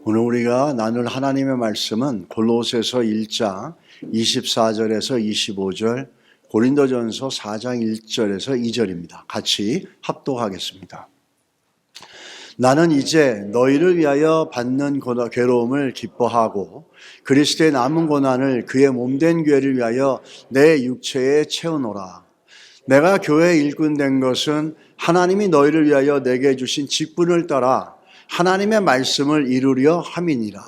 오늘 우리가 나눌 하나님의 말씀은 골로새서 1장 24절에서 25절, 고린도전서 4장 1절에서 2절입니다. 같이 합독하겠습니다. 나는 이제 너희를 위하여 받는 괴로움을 기뻐하고 그리스도의 남은 고난을 그의 몸된 교회를 위하여 내 육체에 채우노라. 내가 교회의 일꾼 된 것은 하나님이 너희를 위하여 내게 주신 직분을 따라 하나님의 말씀을 이루려 함이니라.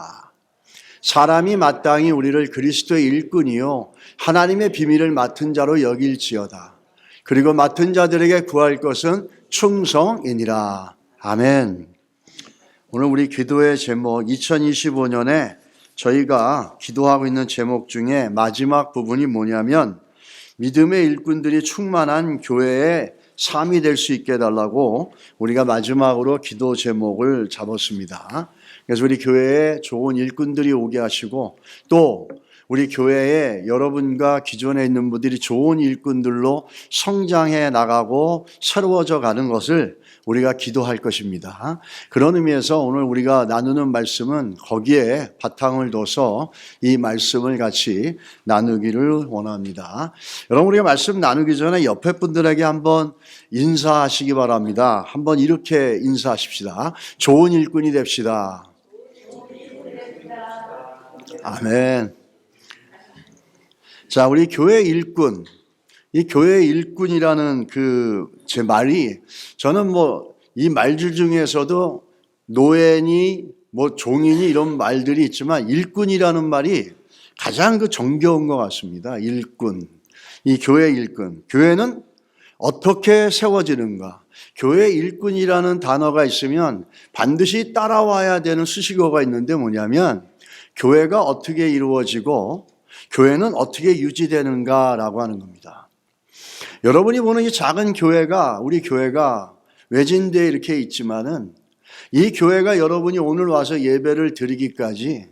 사람이 마땅히 우리를 그리스도의 일꾼이요 하나님의 비밀을 맡은 자로 여길지어다. 그리고 맡은 자들에게 구할 것은 충성이니라. 아멘. 오늘 우리 기도의 제목, 2025년에 저희가 기도하고 있는 제목 중에 마지막 부분이 뭐냐면 믿음의 일꾼들이 충만한 교회의 삶이 될 수 있게 해달라고 우리가 마지막으로 기도 제목을 잡았습니다. 그래서 우리 교회에 좋은 일꾼들이 오게 하시고 또 우리 교회에 여러분과 기존에 있는 분들이 좋은 일꾼들로 성장해 나가고 새로워져 가는 것을 우리가 기도할 것입니다. 그런 의미에서 오늘 우리가 나누는 말씀은 거기에 바탕을 둬서 이 말씀을 같이 나누기를 원합니다. 여러분, 우리가 말씀 나누기 전에 옆에 분들에게 한번 인사하시기 바랍니다. 한번 이렇게 인사하십시다. 좋은 일꾼이 됩시다. 아멘. 자, 우리 교회 일꾼, 이 교회 일꾼이라는 제 말이 저는 이 말들 중에서도 노예니 종이니 이런 말들이 있지만 일꾼이라는 말이 가장 정겨운 것 같습니다. 일꾼, 이 교회 일꾼. 교회는 어떻게 세워지는가? 교회 일꾼이라는 단어가 있으면 반드시 따라와야 되는 수식어가 있는데 뭐냐면 교회가 어떻게 이루어지고 교회는 어떻게 유지되는가라고 하는 겁니다. 여러분이 보는 이 작은 교회가, 우리 교회가 외진대에 이렇게 있지만은 이 교회가 여러분이 오늘 와서 예배를 드리기까지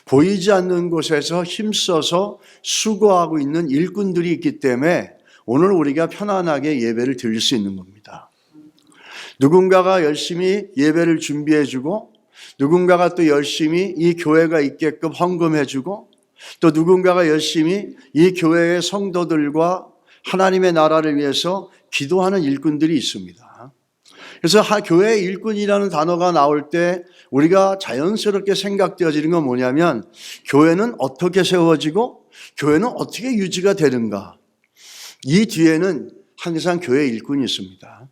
보이지 않는 곳에서 힘써서 수고하고 있는 일꾼들이 있기 때문에 오늘 우리가 편안하게 예배를 드릴 수 있는 겁니다. 누군가가 열심히 예배를 준비해주고 누군가가 또 열심히 이 교회가 있게끔 헌금해주고 또 누군가가 열심히 이 교회의 성도들과 하나님의 나라를 위해서 기도하는 일꾼들이 있습니다. 그래서 교회 일꾼이라는 단어가 나올 때 우리가 자연스럽게 생각되어지는 건 뭐냐면 교회는 어떻게 세워지고 교회는 어떻게 유지가 되는가. 이 뒤에는 항상 교회 일꾼이 있습니다.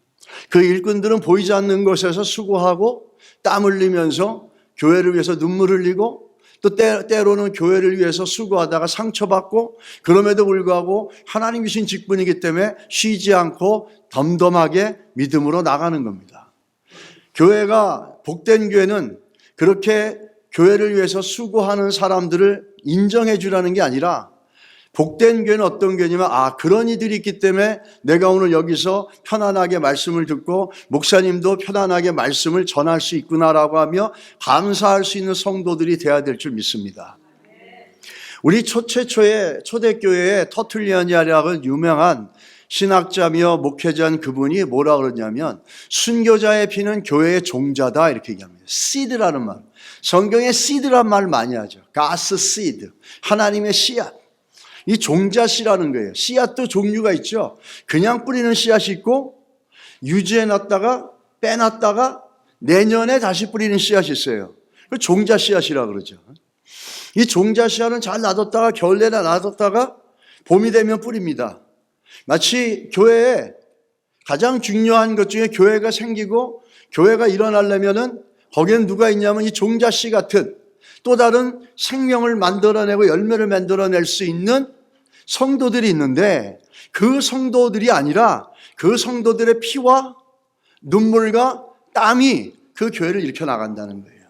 그 일꾼들은 보이지 않는 곳에서 수고하고 땀 흘리면서 교회를 위해서 눈물 흘리고 또 때로는 교회를 위해서 수고하다가 상처받고 그럼에도 불구하고 하나님 주신 직분이기 때문에 쉬지 않고 덤덤하게 믿음으로 나가는 겁니다. 교회가, 복된 교회는 그렇게 교회를 위해서 수고하는 사람들을 인정해 주라는 게 아니라 복된 교회는 어떤 교회냐면 그런 이들이 있기 때문에 내가 오늘 여기서 편안하게 말씀을 듣고 목사님도 편안하게 말씀을 전할 수 있구나라고 하며 감사할 수 있는 성도들이 돼야 될 줄 믿습니다. 우리 최초의 초대교회의 터툴리안이라는 유명한 신학자며 목회자인 그분이 뭐라 그러냐면 순교자의 피는 교회의 종자다 이렇게 얘기합니다. 씨드라는 말. 성경에 씨드란 말 많이 하죠. 가스 씨드. 하나님의 씨앗. 이 종자씨라는 거예요. 씨앗도 종류가 있죠. 그냥 뿌리는 씨앗이 있고 유지해놨다가 빼놨다가 내년에 다시 뿌리는 씨앗이 있어요. 그 종자씨앗이라고 그러죠. 이 종자씨앗은 잘 놔뒀다가 겨울 내내 놔뒀다가 봄이 되면 뿌립니다. 마치 교회에 가장 중요한 것 중에 교회가 생기고 교회가 일어나려면은 거기엔 누가 있냐면 이 종자씨 같은 또 다른 생명을 만들어내고 열매를 만들어낼 수 있는 성도들이 있는데 그 성도들이 아니라 그 성도들의 피와 눈물과 땀이 그 교회를 일으켜 나간다는 거예요.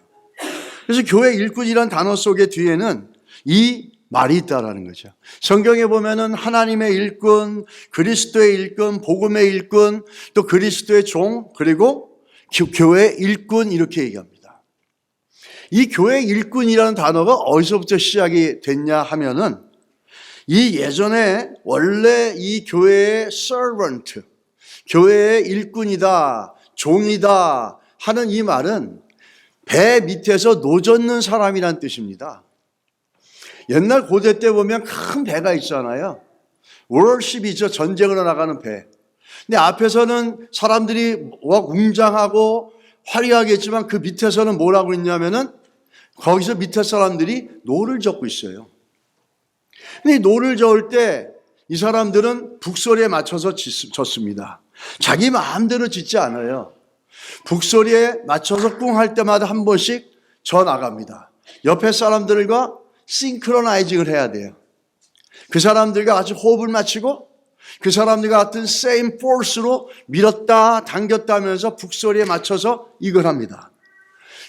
그래서 교회 일꾼이라는 단어 속에 뒤에는 이 말이 있다라는 거죠. 성경에 보면은 하나님의 일꾼, 그리스도의 일꾼, 복음의 일꾼, 또 그리스도의 종, 그리고 교회 일꾼 이렇게 얘기합니다. 이 교회 일꾼이라는 단어가 어디서부터 시작이 됐냐 하면은 이 예전에 원래 이 교회의 servant, 교회의 일꾼이다, 종이다 하는 이 말은 배 밑에서 노젓는 사람이란 뜻입니다. 옛날 고대 때 보면 큰 배가 있잖아요. 워십이죠. 전쟁으로 나가는 배. 근데 앞에서는 사람들이 웅장하고 화려하게 했지만 그 밑에서는 뭐라고 있냐면은 거기서 밑에 사람들이 노를 젓고 있어요. 근데 노를 저을 때 이 사람들은 북소리에 맞춰서 젓습니다. 자기 마음대로 짓지 않아요. 북소리에 맞춰서 꿍 할 때마다 한 번씩 저 나갑니다. 옆에 사람들과 싱크로나이징을 해야 돼요. 그 사람들과 같이 호흡을 맞추고 그 사람들과 같은 same force로 밀었다 당겼다 하면서 북소리에 맞춰서 이걸 합니다.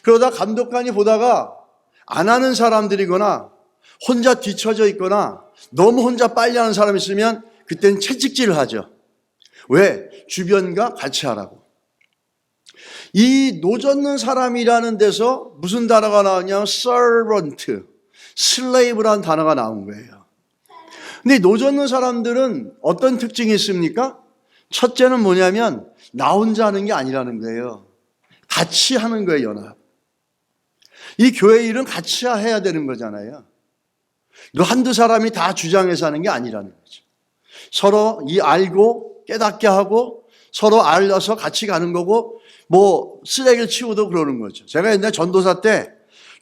그러다 감독관이 보다가 안 하는 사람들이거나 혼자 뒤처져 있거나 너무 혼자 빨리 하는 사람이 있으면 그때는 채찍질을 하죠. 왜? 주변과 같이 하라고. 이 노젓는 사람이라는 데서 무슨 단어가 나오냐면 servant, slave라는 단어가 나온 거예요. 근데 노젓는 사람들은 어떤 특징이 있습니까? 첫째는 뭐냐면 나 혼자 하는 게 아니라는 거예요. 같이 하는 거예요, 연합. 이 교회 일은 같이 해야 되는 거잖아요. 한두 사람이 다 주장해서 하는 게 아니라는 거죠. 서로 알고 깨닫게 하고 서로 알아서 같이 가는 거고 뭐 쓰레기를 치우도 그러는 거죠. 제가 옛날 전도사 때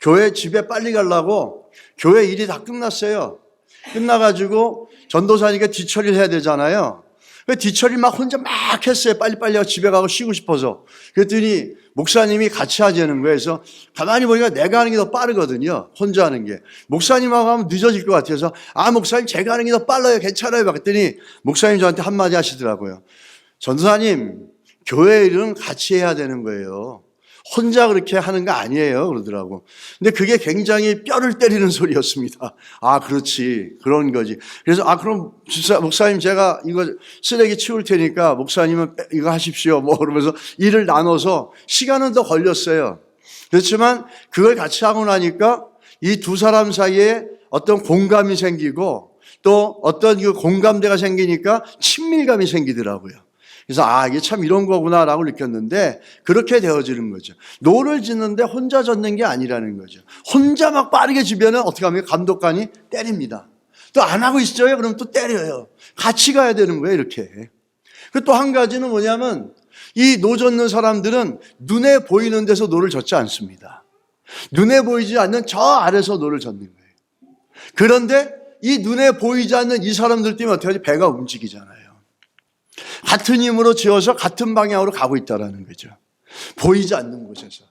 교회 집에 빨리 가려고 교회 일이 다 끝났어요. 끝나가지고 전도사니까 뒤처리를 해야 되잖아요. 뒤처리 막 혼자 막 했어요. 빨리빨리 집에 가고 쉬고 싶어서. 그랬더니 목사님이 같이 하자는 거예요. 그래서 가만히 보니까 내가 하는 게 더 빠르거든요. 혼자 하는 게. 목사님하고 하면 늦어질 것 같아서 목사님 제가 하는 게 더 빨라요. 괜찮아요. 그랬더니 목사님 저한테 한마디 하시더라고요. 전도사님, 교회 일은 같이 해야 되는 거예요. 혼자 그렇게 하는 거 아니에요. 그러더라고. 근데 그게 굉장히 뼈를 때리는 소리였습니다. 그렇지. 그런 거지. 그래서 그럼 목사님 제가 이거 쓰레기 치울 테니까 목사님은 이거 하십시오. 뭐 그러면서 일을 나눠서 시간은 더 걸렸어요. 그렇지만 그걸 같이 하고 나니까 이 두 사람 사이에 어떤 공감이 생기고 또 어떤 그 공감대가 생기니까 친밀감이 생기더라고요. 그래서 이게 참 이런 거구나라고 느꼈는데 그렇게 되어지는 거죠. 노를 짓는데 혼자 젓는 게 아니라는 거죠. 혼자 막 빠르게 지면은 어떻게 하면 감독관이 때립니다. 또 안 하고 있어요? 그럼 또 때려요. 같이 가야 되는 거예요, 이렇게. 또 한 가지는 뭐냐면 이 노 젓는 사람들은 눈에 보이는 데서 노를 젓지 않습니다. 눈에 보이지 않는 저 아래서 노를 젓는 거예요. 그런데 이 눈에 보이지 않는 이 사람들 때문에 어떻게 하지? 배가 움직이잖아요. 같은 힘으로 지어서 같은 방향으로 가고 있다는 거죠. 보이지 않는 곳에서.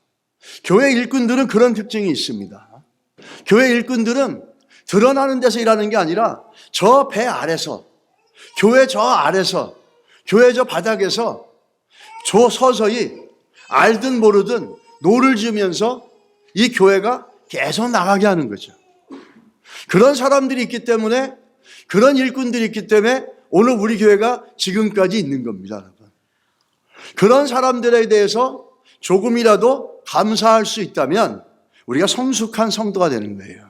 교회 일꾼들은 그런 특징이 있습니다. 교회 일꾼들은 드러나는 데서 일하는 게 아니라 저 배 아래서, 교회 저 아래서, 교회 저 바닥에서 서서히 알든 모르든 노를 지으면서 이 교회가 계속 나가게 하는 거죠. 그런 사람들이 있기 때문에, 그런 일꾼들이 있기 때문에 오늘 우리 교회가 지금까지 있는 겁니다, 여러분. 그런 사람들에 대해서 조금이라도 감사할 수 있다면 우리가 성숙한 성도가 되는 거예요.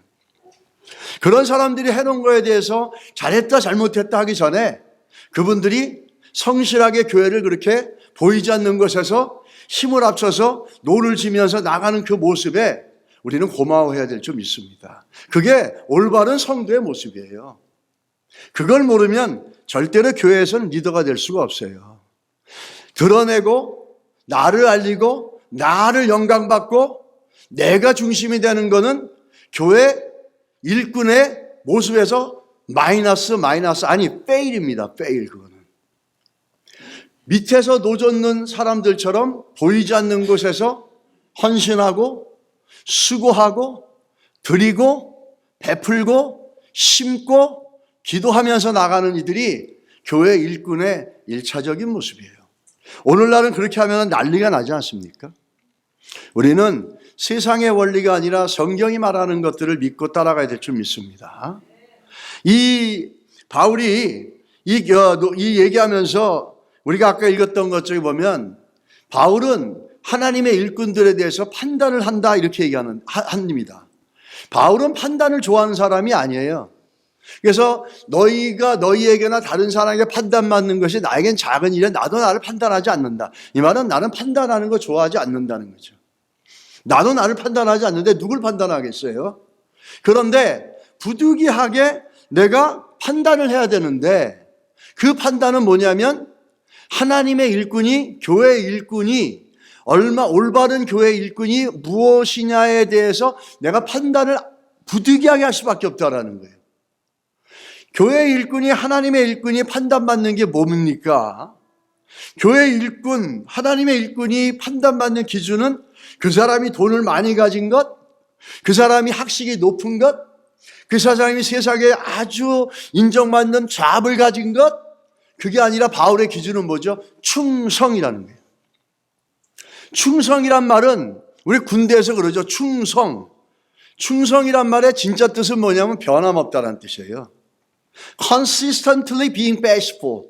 그런 사람들이 해놓은 거에 대해서 잘했다 잘못했다 하기 전에 그분들이 성실하게 교회를 그렇게 보이지 않는 곳에서 힘을 합쳐서 노를 지면서 나가는 그 모습에 우리는 고마워해야 될 점 있습니다. 그게 올바른 성도의 모습이에요. 그걸 모르면 절대로 교회에서는 리더가 될 수가 없어요. 드러내고 나를 알리고 나를 영광받고 내가 중심이 되는 거는 교회 일꾼의 모습에서 마이너스 아니 페일입니다. 페일 그거는. 밑에서 노 젓는 사람들처럼 보이지 않는 곳에서 헌신하고 수고하고 드리고 베풀고 심고 기도하면서 나가는 이들이 교회 일꾼의 일차적인 모습이에요. 오늘날은 그렇게 하면 난리가 나지 않습니까? 우리는 세상의 원리가 아니라 성경이 말하는 것들을 믿고 따라가야 될 줄 믿습니다. 이 바울이 이 얘기하면서 우리가 아까 읽었던 것 중에 보면 바울은 하나님의 일꾼들에 대해서 판단을 한다 이렇게 합니다. 바울은 판단을 좋아하는 사람이 아니에요. 그래서 너희가 너희에게나 다른 사람에게 판단받는 것이 나에겐 작은 일이야. 나도 나를 판단하지 않는다. 이 말은 나는 판단하는 거 좋아하지 않는다는 거죠. 나도 나를 판단하지 않는데 누굴 판단하겠어요? 그런데 부득이하게 내가 판단을 해야 되는데 그 판단은 뭐냐면 하나님의 일꾼이, 교회의 일꾼이, 올바른 교회의 일꾼이 무엇이냐에 대해서 내가 판단을 부득이하게 할 수밖에 없다라는 거예요. 교회의 일꾼이, 하나님의 일꾼이 판단받는 게 뭡니까? 교회의 일꾼, 하나님의 일꾼이 판단받는 기준은 그 사람이 돈을 많이 가진 것, 그 사람이 학식이 높은 것, 그 사람이 세상에 아주 인정받는 잡을 가진 것, 그게 아니라 바울의 기준은 뭐죠? 충성이라는 거예요. 충성이란 말은 우리 군대에서 그러죠. 충성. 충성이란 말의 진짜 뜻은 뭐냐면 변함없다라는 뜻이에요. Consistently being faithful.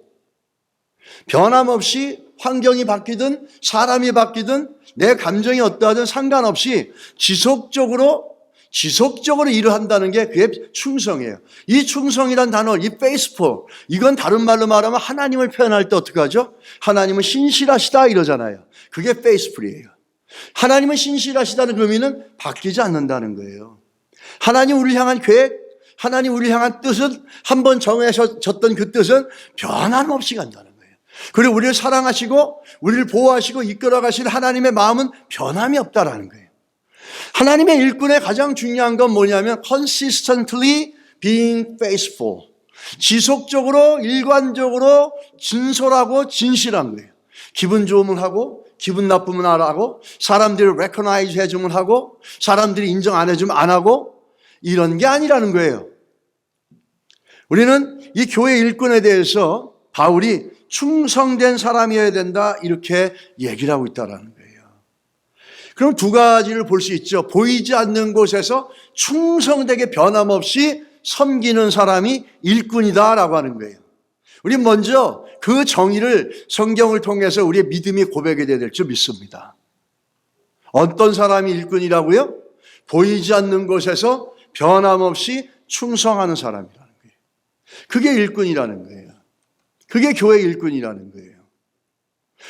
변함없이 환경이 바뀌든 사람이 바뀌든 내 감정이 어떠하든 상관없이 지속적으로 일을 한다는 게 그게 충성이에요. 이 충성이란 단어, 이 faithful, 이건 다른 말로 말하면 하나님을 표현할 때 어떻게 하죠? 하나님은 신실하시다 이러잖아요. 그게 faithful이에요. 하나님은 신실하시다는 의미는 바뀌지 않는다는 거예요. 하나님 우리를 향한 계획, 하나님 우리를 향한 뜻은, 한번 정해졌던 그 뜻은 변함없이 간다는 거예요. 그리고 우리를 사랑하시고 우리를 보호하시고 이끌어 가실 하나님의 마음은 변함이 없다라는 거예요. 하나님의 일꾼의 가장 중요한 건 뭐냐면 consistently being faithful. 지속적으로 일관적으로 진솔하고 진실한 거예요. 기분 좋으면 하고 기분 나쁘면 안 하고 사람들이 recognize 해주면 하고 사람들이 인정 안 해주면 안 하고 이런 게 아니라는 거예요. 우리는 이 교회 일꾼에 대해서 바울이 충성된 사람이어야 된다 이렇게 얘기를 하고 있다는 거예요. 그럼 두 가지를 볼 수 있죠. 보이지 않는 곳에서 충성되게 변함없이 섬기는 사람이 일꾼이다라고 하는 거예요. 우리 먼저 그 정의를 성경을 통해서 우리의 믿음이 고백해야 될 줄 믿습니다. 어떤 사람이 일꾼이라고요? 보이지 않는 곳에서 변함없이 충성하는 사람이라는 거예요. 그게 일꾼이라는 거예요. 그게 교회 일꾼이라는 거예요.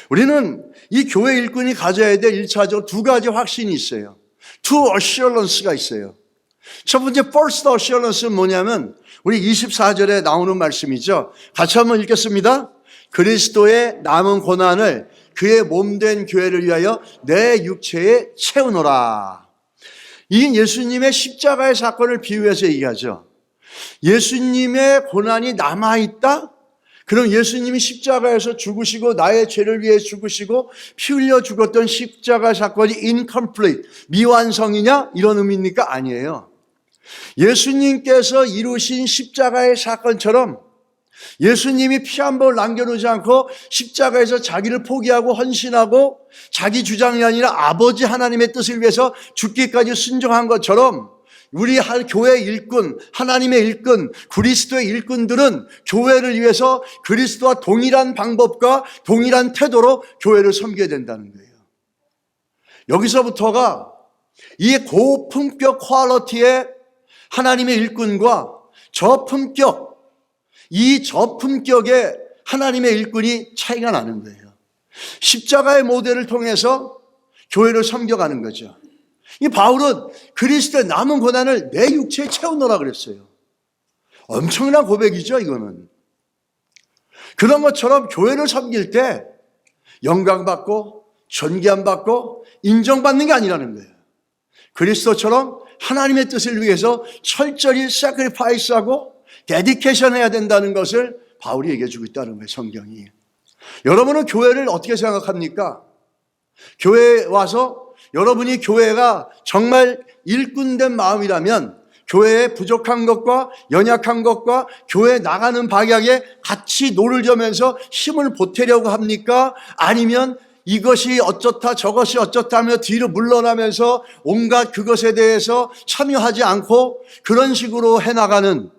우리는 이 교회 일꾼이 가져야 될 1차적으로 두 가지 확신이 있어요. Two assurance가 있어요. 첫 번째 first assurance는 뭐냐면 우리 24절에 나오는 말씀이죠. 같이 한번 읽겠습니다. 그리스도의 남은 고난을 그의 몸된 교회를 위하여 내 육체에 채우노라. 이 예수님의 십자가의 사건을 비유해서 얘기하죠. 예수님의 고난이 남아있다? 그럼 예수님이 십자가에서 죽으시고 나의 죄를 위해 죽으시고 피 흘려 죽었던 십자가 사건이 incomplete, 미완성이냐? 이런 의미입니까? 아니에요. 예수님께서 이루신 십자가의 사건처럼 예수님이 피 한 번 남겨놓지 않고 십자가에서 자기를 포기하고 헌신하고 자기 주장이 아니라 아버지 하나님의 뜻을 위해서 죽기까지 순종한 것처럼 우리 교회의 일꾼, 하나님의 일꾼, 그리스도의 일꾼들은 교회를 위해서 그리스도와 동일한 방법과 동일한 태도로 교회를 섬겨야 된다는 거예요. 여기서부터가 이 고품격 퀄리티의 하나님의 일꾼과 저품격의 하나님의 일꾼이 차이가 나는 거예요. 십자가의 모델을 통해서 교회를 섬겨가는 거죠. 이 바울은 그리스도의 남은 고난을 내 육체에 채우노라 그랬어요. 엄청난 고백이죠, 이거는. 그런 것처럼 교회를 섬길 때 영광받고 존귀함 받고 인정받는 게 아니라는 거예요. 그리스도처럼 하나님의 뜻을 위해서 철저히 sacrifice하고 데디케이션 해야 된다는 것을 바울이 얘기해 주고 있다는 거예요, 성경이. 여러분은 교회를 어떻게 생각합니까? 교회에 와서 여러분이 교회가 정말 일꾼된 마음이라면 교회에 부족한 것과 연약한 것과 교회에 나가는 방향에 같이 노를 저면서 힘을 보태려고 합니까? 아니면 이것이 어쩌다 저것이 어쩌다 하며 뒤로 물러나면서 온갖 그것에 대해서 참여하지 않고 그런 식으로 해나가는,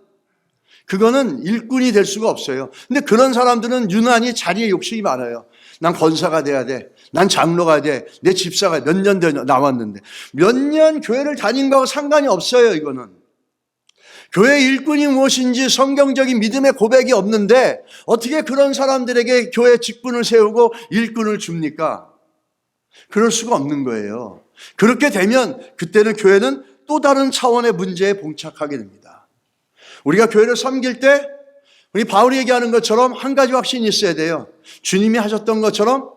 그거는 일꾼이 될 수가 없어요. 근데 그런 사람들은 유난히 자리에 욕심이 많아요. 난 권사가 돼야 돼. 난 장로가 돼. 내 집사가 몇 년 나왔는데. 몇 년 교회를 다닌 거하고 상관이 없어요, 이거는. 교회 일꾼이 무엇인지 성경적인 믿음의 고백이 없는데 어떻게 그런 사람들에게 교회 직분을 세우고 일꾼을 줍니까? 그럴 수가 없는 거예요. 그렇게 되면 그때는 교회는 또 다른 차원의 문제에 봉착하게 됩니다. 우리가 교회를 섬길 때 우리 바울이 얘기하는 것처럼 한 가지 확신이 있어야 돼요. 주님이 하셨던 것처럼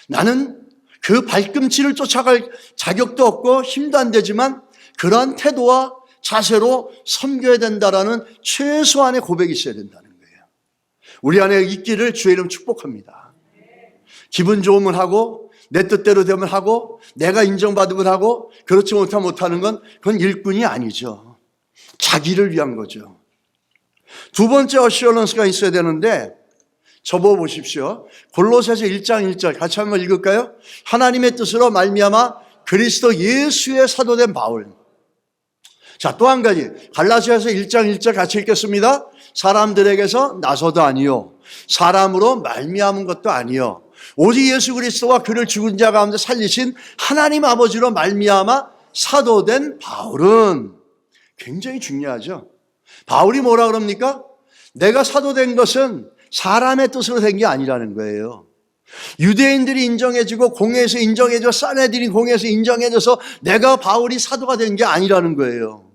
나는 그 발꿈치를 쫓아갈 자격도 없고 힘도 안 되지만 그러한 태도와 자세로 섬겨야 된다라는 최소한의 고백이 있어야 된다는 거예요. 우리 안에 있기를 주의 이름 축복합니다. 기분 좋으면 하고 내 뜻대로 되면 하고 내가 인정받으면 하고 그렇지 못하면 못하는 건 그건 일꾼이 아니죠. 자기를 위한 거죠. 두 번째 어시어런스가 있어야 되는데 접어 보십시오. 골로새서 1장 1절 같이 한번 읽을까요? 하나님의 뜻으로 말미암아 그리스도 예수의 사도된 바울. 자, 또 한 가지 갈라디아서 1장 1절 같이 읽겠습니다. 사람들에게서 나서도 아니요 사람으로 말미암은 것도 아니요 오직 예수 그리스도와 그를 죽은 자 가운데 살리신 하나님 아버지로 말미암아 사도된 바울은 굉장히 중요하죠. 바울이 뭐라 그럽니까? 내가 사도된 것은 사람의 뜻으로 된 게 아니라는 거예요. 유대인들이 인정해주고 공회에서 인정해줘 사내들이 공회에서 인정해줘서 내가 바울이 사도가 된 게 아니라는 거예요.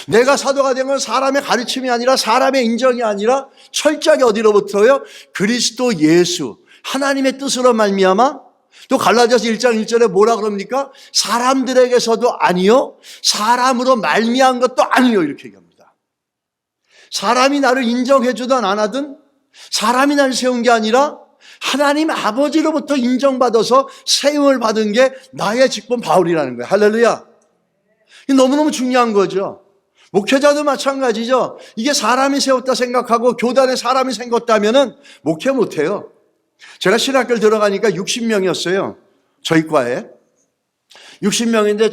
내가 사도가 된 건 사람의 가르침이 아니라 사람의 인정이 아니라 철저하게 어디로부터요? 그리스도 예수 하나님의 뜻으로 말미암아 또 갈라디아서 1장 1절에 뭐라 그럽니까? 사람들에게서도 아니요 사람으로 말미암은 것도 아니요 이렇게 얘기합니다. 사람이 나를 인정해주든 안 하든 사람이 나를 세운 게 아니라 하나님 아버지로부터 인정받아서 세움을 받은 게 나의 직분 바울이라는 거예요. 할렐루야. 너무너무 중요한 거죠. 목회자도 마찬가지죠. 이게 사람이 세웠다 생각하고 교단에 사람이 생겼다면은 목회 못해요. 제가 신학교를 들어가니까 60명이었어요. 저희 과에. 60명인데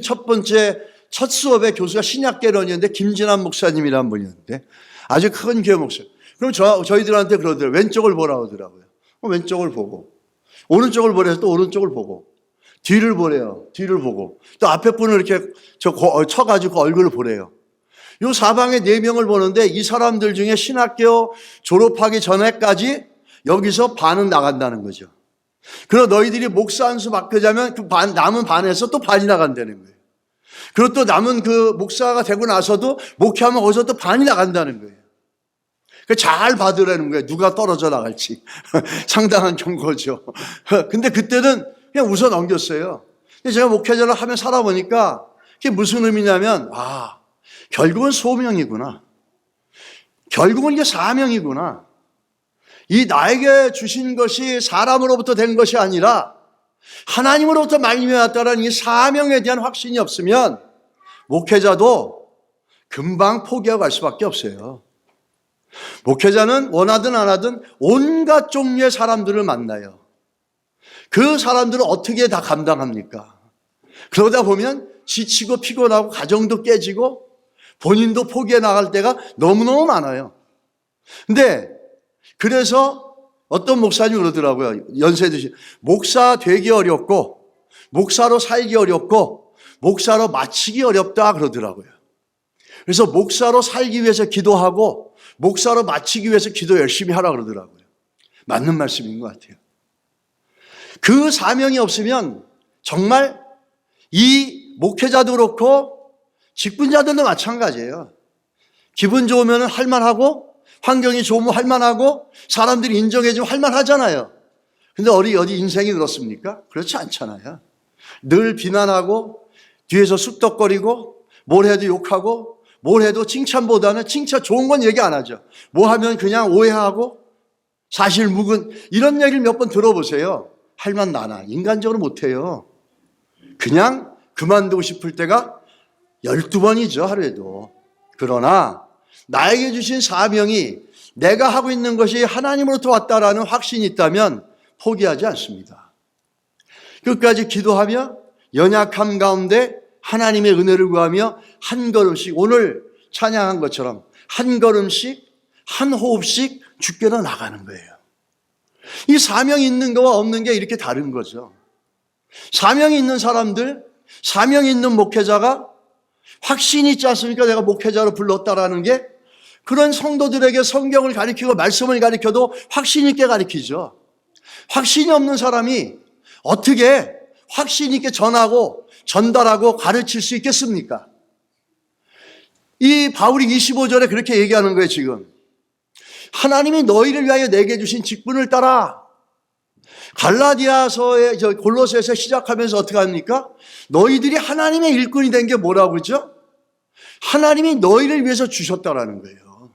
첫 번째 첫 수업에 교수가 신약계론이었는데 김진환 목사님이라는 분이었는데 아주 큰 교회 목사. 그럼 저희들한테 그러더라고요. 왼쪽을 보라고 하더라고요. 왼쪽을 보고 오른쪽을 보래서 또 오른쪽을 보고 뒤를 보래요. 뒤를 보고 또 앞에 분을 이렇게 쳐가지고 얼굴을 보래요. 요 사방에 4명을 보는데 이 사람들 중에 신학교 졸업하기 전에까지 여기서 반은 나간다는 거죠. 그리고 너희들이 목사 한 수 맡겨자면 그 남은 반에서 또 반이 나간다는 거예요. 그리고 또 남은 그 목사가 되고 나서도 목회하면 거기서 또 반이 나간다는 거예요. 잘 받으라는 거예요. 누가 떨어져 나갈지. 상당한 경고죠. 근데 그때는 그냥 웃어 넘겼어요. 근데 제가 목회자를 하며 살아보니까 그게 무슨 의미냐면, 결국은 소명이구나. 결국은 이게 사명이구나. 이 나에게 주신 것이 사람으로부터 된 것이 아니라 하나님으로부터 말미암았다는 이 사명에 대한 확신이 없으면 목회자도 금방 포기하고 갈 수밖에 없어요. 목회자는 원하든 안 하든 온갖 종류의 사람들을 만나요. 그 사람들을 어떻게 다 감당합니까? 그러다 보면 지치고 피곤하고 가정도 깨지고 본인도 포기해 나갈 때가 너무너무 많아요. 근데 그래서 어떤 목사님이 그러더라고요. 연세 드신 목사 되기 어렵고 목사로 살기 어렵고 목사로 마치기 어렵다 그러더라고요. 그래서 목사로 살기 위해서 기도하고 목사로 마치기 위해서 기도 열심히 하라 그러더라고요. 맞는 말씀인 것 같아요. 그 사명이 없으면 정말 이 목회자도 그렇고 직분자들도 마찬가지예요. 기분 좋으면 할만하고 환경이 좋으면 할만하고 사람들이 인정해주면 할만하잖아요. 근데 어디 인생이 그렇습니까? 그렇지 않잖아요. 늘 비난하고 뒤에서 쑥덕거리고 뭘 해도 욕하고 뭘 해도 칭찬보다는 칭찬 좋은 건 얘기 안 하죠. 뭐 하면 그냥 오해하고 사실 묵은 이런 얘기를 몇 번 들어보세요. 할만 나나 인간적으로 못해요. 그냥 그만두고 싶을 때가 12번이죠 하루에도. 그러나 나에게 주신 사명이 내가 하고 있는 것이 하나님으로부터 왔다라는 확신이 있다면 포기하지 않습니다. 끝까지 기도하며 연약함 가운데 하나님의 은혜를 구하며 한 걸음씩 오늘 찬양한 것처럼 한 걸음씩 한 호흡씩 주께로 나가는 거예요. 이 사명이 있는 거와 없는 게 이렇게 다른 거죠. 사명이 있는 사람들, 사명이 있는 목회자가 확신이 있지 않습니까? 내가 목회자로 불렀다라는 게 그런 성도들에게 성경을 가르치고 말씀을 가르쳐도 확신 있게 가르치죠. 확신이 없는 사람이 어떻게 확신 있게 전하고 전달하고 가르칠 수 있겠습니까? 이 바울이 25절에 그렇게 얘기하는 거예요, 지금. 하나님이 너희를 위하여 내게 주신 직분을 따라. 갈라디아서에, 골로새에서 시작하면서 어떻게 합니까? 너희들이 하나님의 일꾼이 된 게 뭐라고 그러죠? 하나님이 너희를 위해서 주셨다라는 거예요.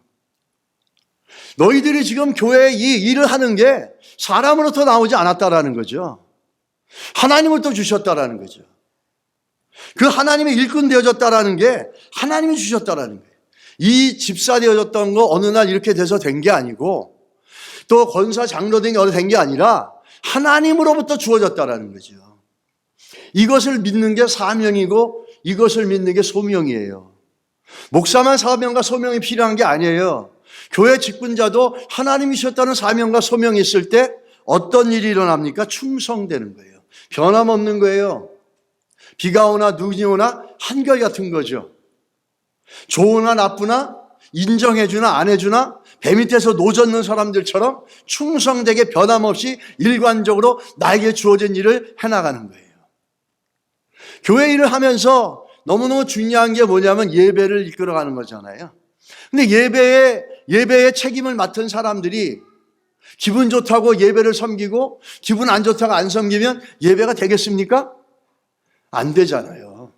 너희들이 지금 교회에 이 일을 하는 게 사람으로부터 나오지 않았다라는 거죠. 하나님으로부터 주셨다라는 거죠. 그 하나님의 일꾼 되어졌다라는 게 하나님이 주셨다라는 거예요. 이 집사 되어졌던 거 어느 날 이렇게 돼서 된 게 아니고 또 권사 장로 된 게 된 게 아니라 하나님으로부터 주어졌다라는 거죠. 이것을 믿는 게 사명이고 이것을 믿는 게 소명이에요. 목사만 사명과 소명이 필요한 게 아니에요. 교회 직분자도 하나님이 주셨다는 사명과 소명이 있을 때 어떤 일이 일어납니까? 충성되는 거예요. 변함없는 거예요. 비가 오나 눈이 오나 한결같은 거죠. 좋으나 나쁘나 인정해 주나 안 해주나 배 밑에서 노젓는 사람들처럼 충성되게 변함없이 일관적으로 나에게 주어진 일을 해나가는 거예요. 교회 일을 하면서 너무너무 중요한 게 뭐냐면 예배를 이끌어가는 거잖아요. 근데 예배의 책임을 맡은 사람들이 기분 좋다고 예배를 섬기고 기분 안 좋다고 안 섬기면 예배가 되겠습니까? 안 되잖아요.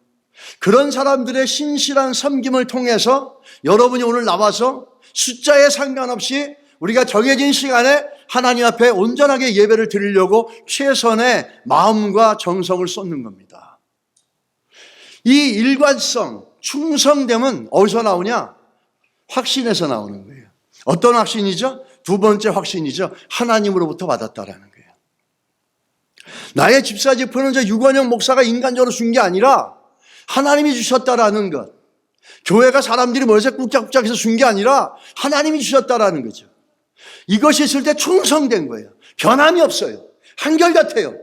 그런 사람들의 신실한 섬김을 통해서 여러분이 오늘 나와서 숫자에 상관없이 우리가 정해진 시간에 하나님 앞에 온전하게 예배를 드리려고 최선의 마음과 정성을 쏟는 겁니다. 이 일관성, 충성됨은 어디서 나오냐? 확신에서 나오는 거예요. 어떤 확신이죠? 두 번째 확신이죠. 하나님으로부터 받았다라는 거예요. 나의 집사 지프는 저 유관영 목사가 인간적으로 준 게 아니라 하나님이 주셨다라는 것. 교회가 사람들이 모여서 꾹짝꾹짝해서 준 게 아니라 하나님이 주셨다라는 거죠. 이것이 있을 때 충성된 거예요. 변함이 없어요. 한결같아요.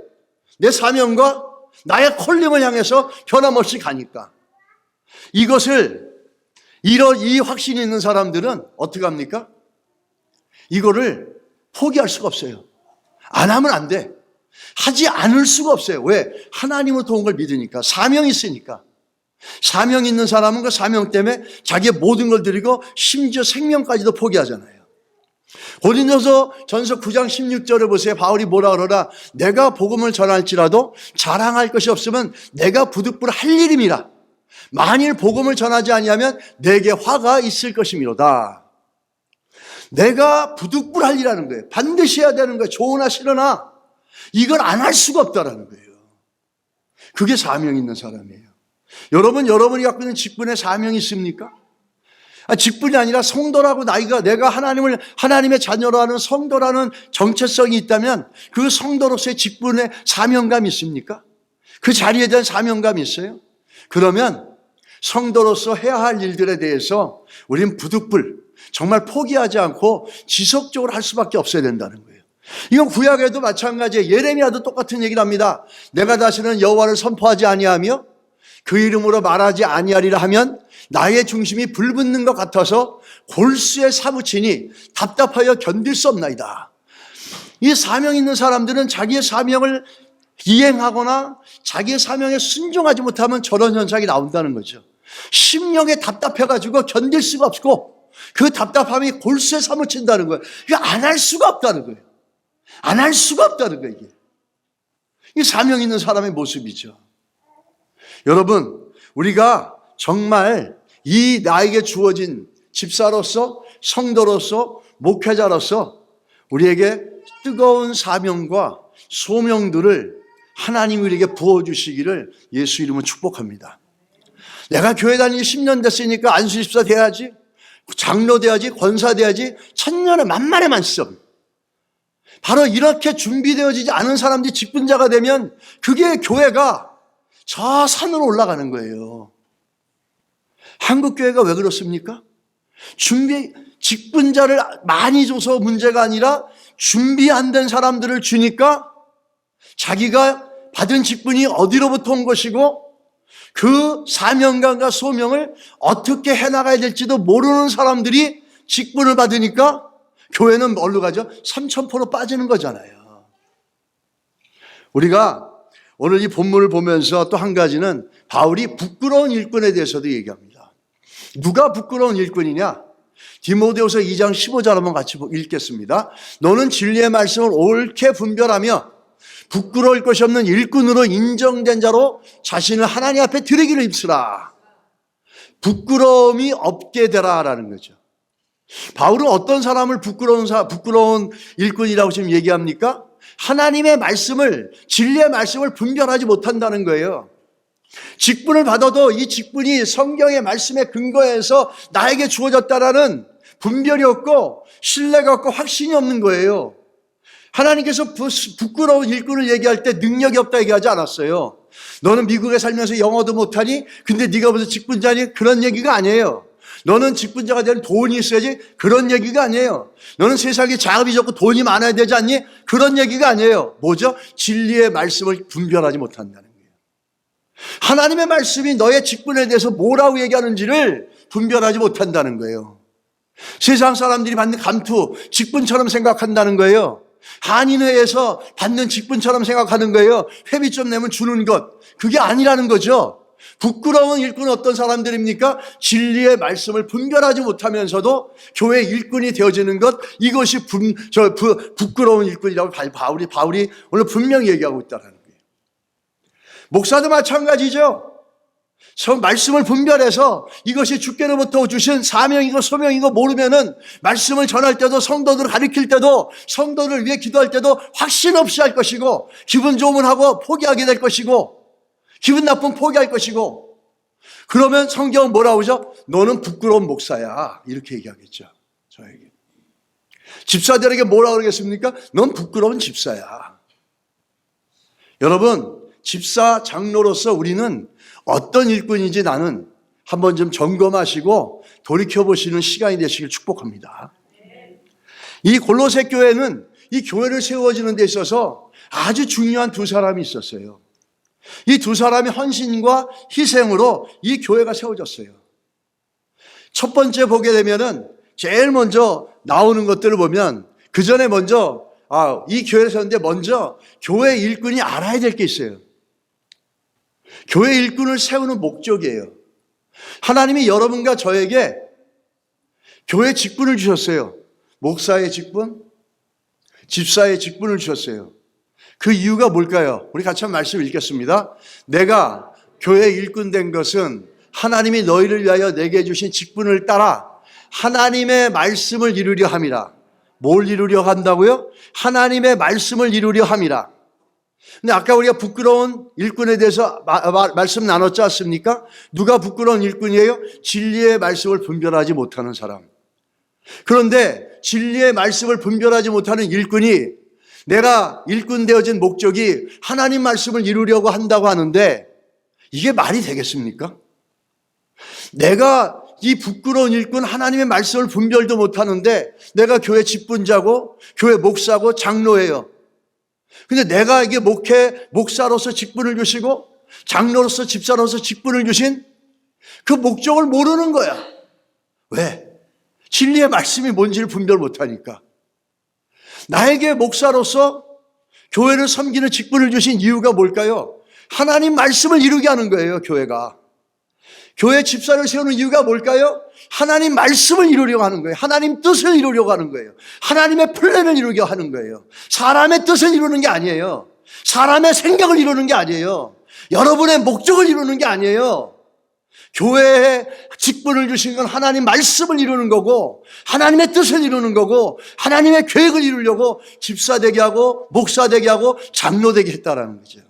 내 사명과 나의 콜링을 향해서 변함없이 가니까. 이것을 이 확신이 있는 사람들은 어떻게 합니까? 이거를 포기할 수가 없어요. 안 하면 안 돼. 하지 않을 수가 없어요. 왜? 하나님으로부터 온 걸 믿으니까. 사명이 있으니까. 사명 있는 사람은 그 사명 때문에 자기의 모든 걸 드리고 심지어 생명까지도 포기하잖아요. 고린도서 전서 9장 16절에 보세요. 바울이 뭐라 그러나 내가 복음을 전할지라도 자랑할 것이 없으면 내가 부득불 할 일임이라. 만일 복음을 전하지 아니하면 내게 화가 있을 것이미로다. 내가 부득불 할 일이라는 거예요. 반드시 해야 되는 거예요. 좋으나 싫으나 이걸 안 할 수가 없다라는 거예요. 그게 사명 있는 사람이에요. 여러분이 갖고 있는 직분에 사명이 있습니까? 직분이 아니라 성도라고 내가 하나님의 자녀로 하는 성도라는 정체성이 있다면 그 성도로서의 직분에 사명감이 있습니까? 그 자리에 대한 사명감이 있어요? 그러면 성도로서 해야 할 일들에 대해서 우리는 부득불 정말 포기하지 않고 지속적으로 할 수밖에 없어야 된다는 거예요. 이건 구약에도 마찬가지예요. 예레미야도 똑같은 얘기를 합니다. 내가 다시는 여호와를 선포하지 아니하며 그 이름으로 말하지 아니하리라 하면 나의 중심이 불붙는 것 같아서 골수에 사무치니 답답하여 견딜 수 없나이다. 이 사명 있는 사람들은 자기의 사명을 이행하거나 자기의 사명에 순종하지 못하면 저런 현상이 나온다는 거죠. 심령에 답답해가지고 견딜 수가 없고 그 답답함이 골수에 사무친다는 거예요. 이거 안 할 수가 없다는 거예요. 안 할 수가 없다는 거예요. 이게 사명 있는 사람의 모습이죠. 여러분, 우리가 정말 이 나에게 주어진 집사로서 성도로서 목회자로서 우리에게 뜨거운 사명과 소명들을 하나님이 우리에게 부어주시기를 예수 이름으로 축복합니다. 내가 교회 다니기 10년 됐으니까 안수 집사 돼야지, 장로 돼야지, 권사 돼야지, 천년의 만만의 만점. 바로 이렇게 준비되어지지 않은 사람들이 직분자가 되면 그게 교회가 저 산으로 올라가는 거예요. 한국 교회가 왜 그렇습니까? 직분자를 많이 줘서 문제가 아니라 준비 안 된 사람들을 주니까 자기가 받은 직분이 어디로부터 온 것이고 그 사명감과 소명을 어떻게 해나가야 될지도 모르는 사람들이 직분을 받으니까 교회는 뭘로 가죠? 3000% 빠지는 거잖아요. 우리가 오늘 이 본문을 보면서 또 한 가지는 바울이 부끄러운 일꾼에 대해서도 얘기합니다. 누가 부끄러운 일꾼이냐? 디모데후서 2장 15절 한번 같이 읽겠습니다. 너는 진리의 말씀을 옳게 분별하며 부끄러울 것이 없는 일꾼으로 인정된 자로 자신을 하나님 앞에 드리기를 힘쓰라. 부끄러움이 없게 되라라는 거죠. 바울은 어떤 사람을 부끄러운 일꾼이라고 지금 얘기합니까? 하나님의 말씀을, 진리의 말씀을 분별하지 못한다는 거예요. 직분을 받아도 이 직분이 성경의 말씀에 근거해서 나에게 주어졌다라는 분별이 없고 신뢰가 없고 확신이 없는 거예요. 하나님께서 부끄러운 일꾼을 얘기할 때 능력이 없다 얘기하지 않았어요. 너는 미국에 살면서 영어도 못하니? 근데 네가 무슨 직분자니? 그런 얘기가 아니에요. 너는 직분자가 되는 돈이 있어야지? 그런 얘기가 아니에요. 너는 세상에 자업이 적고 돈이 많아야 되지 않니? 그런 얘기가 아니에요. 뭐죠? 진리의 말씀을 분별하지 못한다는 거예요. 하나님의 말씀이 너의 직분에 대해서 뭐라고 얘기하는지를 분별하지 못한다는 거예요. 세상 사람들이 받는 감투, 직분처럼 생각한다는 거예요. 한인회에서 받는 직분처럼 생각하는 거예요. 회비 좀 내면 주는 것. 그게 아니라는 거죠. 부끄러운 일꾼은 어떤 사람들입니까? 진리의 말씀을 분별하지 못하면서도 교회 일꾼이 되어지는 것, 이것이 부끄러운 일꾼이라고 바울이 오늘 분명히 얘기하고 있다는 거예요. 목사도 마찬가지죠. 말씀을 분별해서 이것이 주께로부터 주신 사명이고 소명이고 모르면은 말씀을 전할 때도 성도들을 가르칠 때도 성도를 위해 기도할 때도 확신 없이 할 것이고 기분 좋으면 하고 포기하게 될 것이고 기분 나쁘면 포기할 것이고 그러면 성경은 뭐라고 하죠? 너는 부끄러운 목사야 이렇게 얘기하겠죠. 저에게. 집사들에게 뭐라고 그러겠습니까? 넌 부끄러운 집사야. 여러분 집사 장로로서 우리는 어떤 일꾼인지 나는 한번 좀 점검하시고 돌이켜보시는 시간이 되시길 축복합니다. 이 골로새 교회는 이 교회를 세워지는 데 있어서 아주 중요한 두 사람이 있었어요. 이 두 사람의 헌신과 희생으로 이 교회가 세워졌어요. 첫 번째 보게 되면은 제일 먼저 나오는 것들을 보면 그 전에 먼저 이 교회를 세우는데 먼저 교회 일꾼이 알아야 될 게 있어요. 교회 일꾼을 세우는 목적이에요. 하나님이 여러분과 저에게 교회 직분을 주셨어요. 목사의 직분, 집사의 직분을 주셨어요. 그 이유가 뭘까요? 우리 같이 한 말씀 읽겠습니다. 내가 교회 일꾼 된 것은 하나님이 너희를 위하여 내게 주신 직분을 따라 하나님의 말씀을 이루려 함이라. 뭘 이루려 한다고요? 하나님의 말씀을 이루려 함이라. 근데 아까 우리가 부끄러운 일꾼에 대해서 말씀 나눴지 않습니까? 누가 부끄러운 일꾼이에요? 진리의 말씀을 분별하지 못하는 사람. 그런데 진리의 말씀을 분별하지 못하는 일꾼이 내가 일꾼 되어진 목적이 하나님 말씀을 이루려고 한다고 하는데 이게 말이 되겠습니까? 내가 이 부끄러운 일꾼 하나님의 말씀을 분별도 못하는데 내가 교회 직분자고 교회 목사고 장로예요. 근데 내가 이게 목사로서 직분을 주시고 장로로서 집사로서 직분을 주신 그 목적을 모르는 거야. 왜? 진리의 말씀이 뭔지를 분별 못하니까. 나에게 목사로서 교회를 섬기는 직분을 주신 이유가 뭘까요? 하나님 말씀을 이루게 하는 거예요, 교회가. 교회 집사를 세우는 이유가 뭘까요? 하나님 말씀을 이루려고 하는 거예요. 하나님 뜻을 이루려고 하는 거예요. 하나님의 플랜을 이루려고 하는 거예요. 사람의 뜻을 이루는 게 아니에요. 사람의 생각을 이루는 게 아니에요. 여러분의 목적을 이루는 게 아니에요. 교회에 직분을 주신 건 하나님 말씀을 이루는 거고 하나님의 뜻을 이루는 거고 하나님의 계획을 이루려고 집사 되게 하고 목사 되게 하고 장로 되게 했다라는 거죠.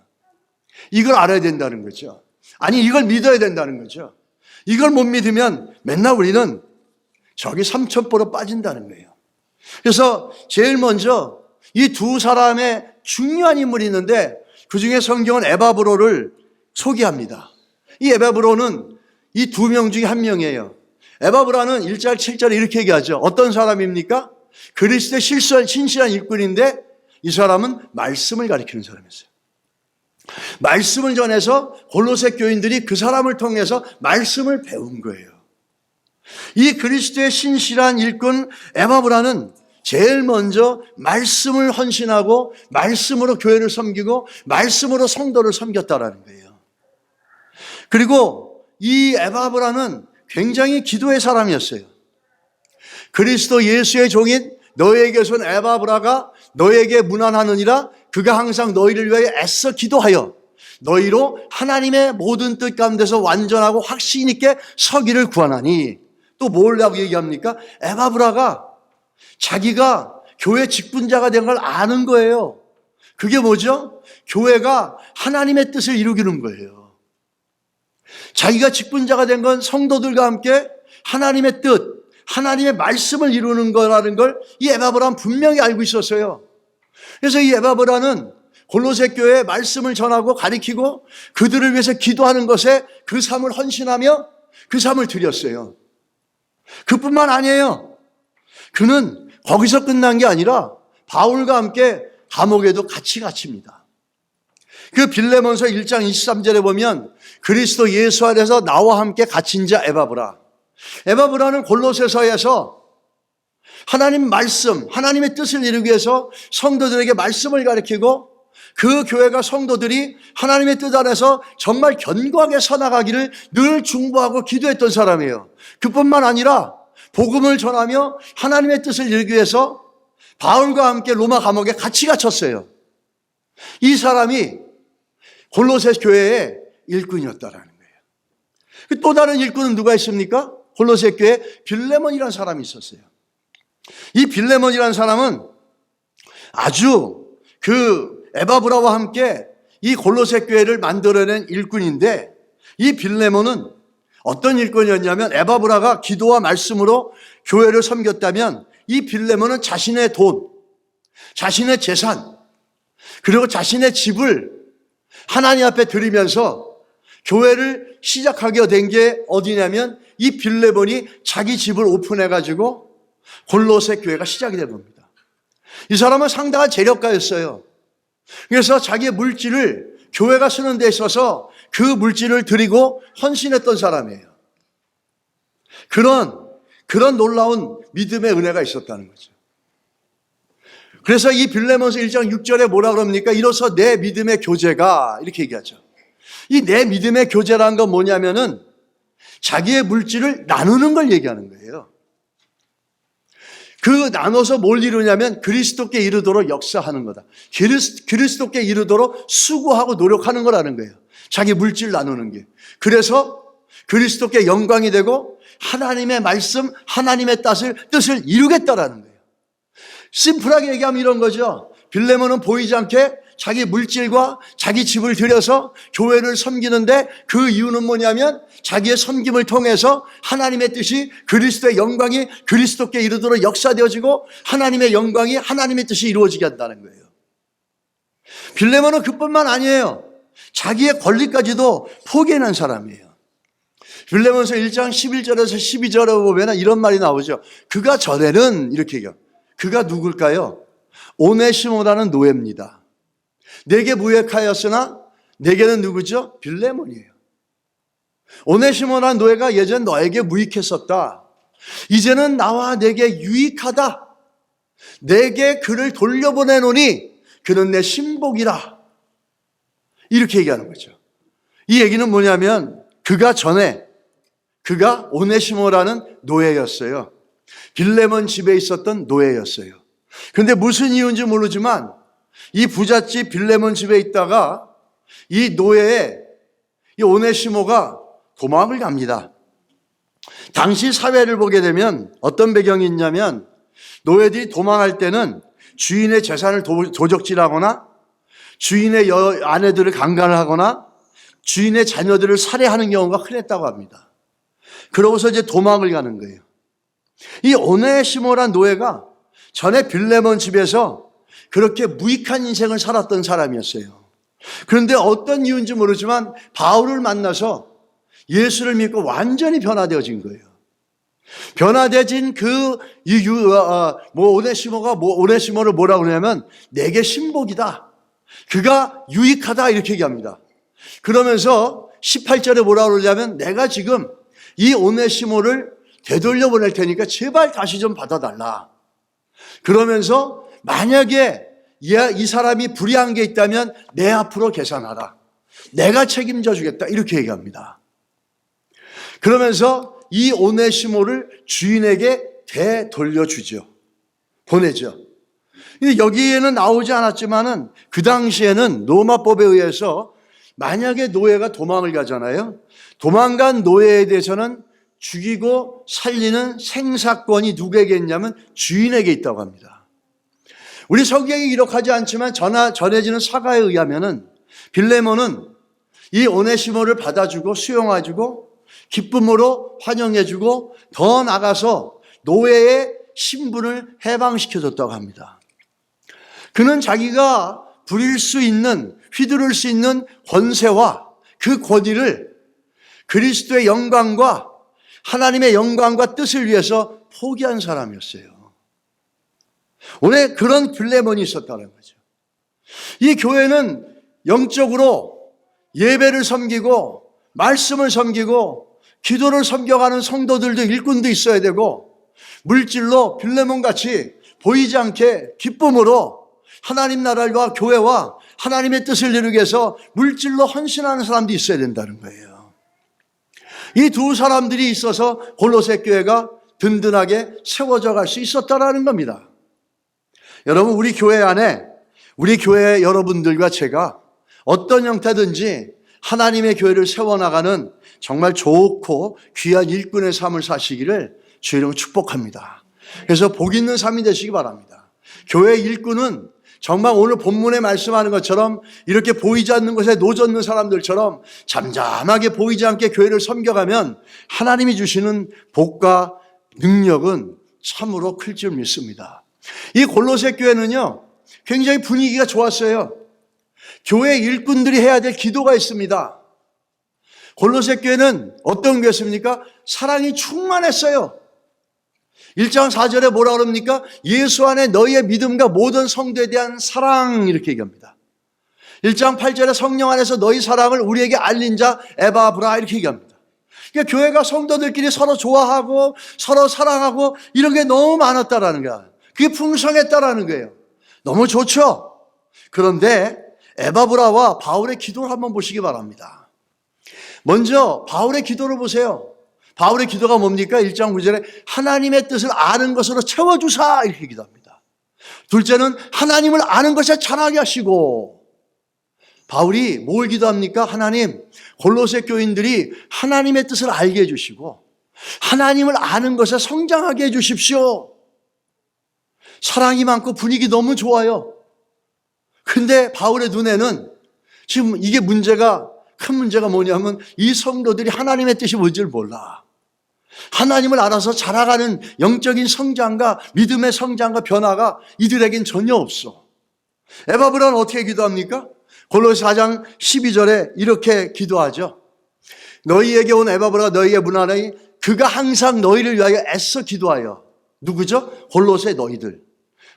이걸 알아야 된다는 거죠. 아니 이걸 믿어야 된다는 거죠. 이걸 못 믿으면 맨날 우리는 저기 삼천포로 빠진다는 거예요. 그래서 제일 먼저 이 두 사람의 중요한 인물이 있는데 그중에 성경은 에바브로를 소개합니다. 이 에바브로는 이 두 명 중에 한 명이에요. 에바브라는 1절 7절에 이렇게 얘기하죠. 어떤 사람입니까? 그리스도의 신실한 일꾼인데 이 사람은 말씀을 가리키는 사람이었어요. 말씀을 전해서 골로새 교인들이 그 사람을 통해서 말씀을 배운 거예요. 이 그리스도의 신실한 일꾼 에바브라는 제일 먼저 말씀을 헌신하고 말씀으로 교회를 섬기고 말씀으로 성도를 섬겼다라는 거예요. 그리고 이 에바브라는 굉장히 기도의 사람이었어요. 그리스도 예수의 종인 너에게서 온 에바브라가 너에게 문안하느니라. 그가 항상 너희를 위하여 애써 기도하여 너희로 하나님의 모든 뜻 가운데서 완전하고 확신 있게 서기를 구하나니. 또 뭐라고 얘기합니까? 에바브라가 자기가 교회 직분자가 된 걸 아는 거예요. 그게 뭐죠? 교회가 하나님의 뜻을 이루기는 거예요. 자기가 직분자가 된 건 성도들과 함께 하나님의 뜻, 하나님의 말씀을 이루는 거라는 걸 이 에바브라는 분명히 알고 있었어요. 그래서 이 에바브라는 골로새 교회에 말씀을 전하고 가리키고 그들을 위해서 기도하는 것에 그 삶을 헌신하며 그 삶을 드렸어요. 그뿐만 아니에요. 그는 거기서 끝난 게 아니라 바울과 함께 감옥에도 같이 갇힙니다. 그 빌레몬서 1장 23절에 보면 그리스도 예수 안에서 나와 함께 갇힌 자 에바브라. 에바브라는 골로새서에서 하나님 말씀, 하나님의 뜻을 이루기 위해서 성도들에게 말씀을 가르치고 그 교회가 성도들이 하나님의 뜻 안에서 정말 견고하게 서나가기를 늘 중보하고 기도했던 사람이에요. 그뿐만 아니라 복음을 전하며 하나님의 뜻을 이루기 위해서 바울과 함께 로마 감옥에 같이 갇혔어요. 이 사람이 골로새 교회의 일꾼이었다라는 거예요. 또 다른 일꾼은 누가 있습니까? 골로새 교회에 빌레몬이라는 사람이 있었어요. 이 빌레몬이라는 사람은 아주 그 에바브라와 함께 이 골로새 교회를 만들어낸 일꾼인데, 이 빌레몬은 어떤 일꾼이었냐면 에바브라가 기도와 말씀으로 교회를 섬겼다면 이 빌레몬은 자신의 돈, 자신의 재산, 그리고 자신의 집을 하나님 앞에 드리면서 교회를 시작하게 된 게 어디냐면 이 빌레몬이 자기 집을 오픈해가지고 골로새 교회가 시작이 된 겁니다. 이 사람은 상당한 재력가였어요. 그래서 자기의 물질을 교회가 쓰는 데 있어서 그 물질을 드리고 헌신했던 사람이에요. 그런 놀라운 믿음의 은혜가 있었다는 거죠. 그래서 이 빌레몬서 1장 6절에 뭐라 그럽니까? 이로써 내 믿음의 교제가, 이렇게 얘기하죠. 이 내 믿음의 교제라는 건 뭐냐면은 자기의 물질을 나누는 걸 얘기하는 거예요. 그 나눠서 뭘 이루냐면 그리스도께 이르도록 역사하는 거다. 그리스도께 이르도록 수고하고 노력하는 거라는 거예요. 자기 물질 나누는 게. 그래서 그리스도께 영광이 되고 하나님의 말씀, 하나님의 뜻을 이루겠다라는 거예요. 심플하게 얘기하면 이런 거죠. 빌레몬은 보이지 않게 자기 물질과 자기 집을 들여서 교회를 섬기는데 그 이유는 뭐냐면 자기의 섬김을 통해서 하나님의 뜻이, 그리스도의 영광이 그리스도께 이르도록 역사되어지고 하나님의 영광이 하나님의 뜻이 이루어지게 한다는 거예요. 빌레몬은 그뿐만 아니에요. 자기의 권리까지도 포기해낸 사람이에요. 빌레몬서 1장 11절에서 12절에 보면 이런 말이 나오죠. 그가 전에는, 이렇게 얘기해요. 그가 누굴까요? 오네시모라는 노예입니다. 내게 무역하였으나 내게는 누구죠? 빌레몬이에요. 오네시모라는 노예가 예전 너에게 무익했었다. 이제는 나와 내게 유익하다. 내게 그를 돌려보내노니 그는 내 신복이라. 이렇게 얘기하는 거죠. 이 얘기는 뭐냐면 그가 전에 그가 오네시모라는 노예였어요. 빌레몬 집에 있었던 노예였어요. 그런데 무슨 이유인지 모르지만 이 부잣집 빌레몬 집에 있다가 이 노예의 이 오네시모가 도망을 갑니다. 당시 사회를 보게 되면 어떤 배경이 있냐면 노예들이 도망할 때는 주인의 재산을 도적질하거나 주인의 아내들을 강간을 하거나 주인의 자녀들을 살해하는 경우가 흔했다고 합니다. 그러고서 이제 도망을 가는 거예요. 이 오네시모란 노예가 전에 빌레몬 집에서 그렇게 무익한 인생을 살았던 사람이었어요. 그런데 어떤 이유인지 모르지만 바울을 만나서 예수를 믿고 완전히 변화되어진 거예요. 변화되어진 오네시모를 뭐라고 그러냐면 내게 신복이다. 그가 유익하다, 이렇게 얘기합니다. 그러면서 18절에 뭐라고 그러냐면 내가 지금 이 오네시모를 되돌려 보낼 테니까 제발 다시 좀 받아달라. 그러면서 만약에 이 사람이 불의한 게 있다면 내 앞으로 계산하라. 내가 책임져 주겠다. 이렇게 얘기합니다. 그러면서 이 오네시모를 주인에게 되돌려주죠. 보내죠. 여기에는 나오지 않았지만은 그 당시에는 로마법에 의해서 만약에 노예가 도망을 가잖아요. 도망간 노예에 대해서는 죽이고 살리는 생사권이 누구에게 있냐면 주인에게 있다고 합니다. 우리 성경이 기록하지 않지만 전해지는 사가에 의하면은 빌레몬은 이 오네시모를 받아주고 수용해주고 기쁨으로 환영해주고 더 나가서 노예의 신분을 해방시켜줬다고 합니다. 그는 자기가 부릴 수 있는, 휘두를 수 있는 권세와 그 권위를 그리스도의 영광과 하나님의 영광과 뜻을 위해서 포기한 사람이었어요. 오늘 그런 빌레몬이 있었다는 거죠. 이 교회는 영적으로 예배를 섬기고 말씀을 섬기고 기도를 섬겨가는 성도들도 일꾼도 있어야 되고 물질로 빌레몬같이 보이지 않게 기쁨으로 하나님 나라와 교회와 하나님의 뜻을 이루기 위해서 물질로 헌신하는 사람도 있어야 된다는 거예요. 이 두 사람들이 있어서 골로새 교회가 든든하게 세워져 갈 수 있었다라는 겁니다. 여러분, 우리 교회 안에 우리 교회 여러분들과 제가 어떤 형태든지 하나님의 교회를 세워나가는 정말 좋고 귀한 일꾼의 삶을 사시기를 주의 이름으로 축복합니다. 그래서 복 있는 삶이 되시기 바랍니다. 교회 일꾼은 정말 오늘 본문에 말씀하는 것처럼 이렇게 보이지 않는 곳에 노젓는 사람들처럼 잠잠하게 보이지 않게 교회를 섬겨가면 하나님이 주시는 복과 능력은 참으로 클 줄 믿습니다. 이 골로새 교회는요, 굉장히 분위기가 좋았어요. 교회 일꾼들이 해야 될 기도가 있습니다. 골로새 교회는 어떤 교회였습니까? 사랑이 충만했어요. 1장 4절에 뭐라 그럽니까? 예수 안에 너희의 믿음과 모든 성도에 대한 사랑, 이렇게 얘기합니다. 1장 8절에 성령 안에서 너희 사랑을 우리에게 알린 자 에바브라, 이렇게 얘기합니다. 그러니까 교회가 성도들끼리 서로 좋아하고 서로 사랑하고 이런 게 너무 많았다라는 거야. 그게 풍성했다라는 거예요. 너무 좋죠? 그런데 에바브라와 바울의 기도를 한번 보시기 바랍니다. 먼저 바울의 기도를 보세요. 바울의 기도가 뭡니까? 1장 9절에 하나님의 뜻을 아는 것으로 채워주사, 이렇게 기도합니다. 둘째는 하나님을 아는 것에 자라게 하시고, 바울이 뭘 기도합니까? 하나님, 골로새 교인들이 하나님의 뜻을 알게 해주시고 하나님을 아는 것에 성장하게 해주십시오. 사랑이 많고 분위기 너무 좋아요. 근데 바울의 눈에는 지금 이게 큰 문제가 뭐냐면 이 성도들이 하나님의 뜻이 뭔지를 몰라. 하나님을 알아서 자라가는 영적인 성장과 믿음의 성장과 변화가 이들에겐 전혀 없어. 에바브라는 어떻게 기도합니까? 골로새 4장 12절에 이렇게 기도하죠. 너희에게 온 에바브라가 너희의 문 안에 그가 항상 너희를 위하여 애써 기도하여. 누구죠? 골로새 너희들,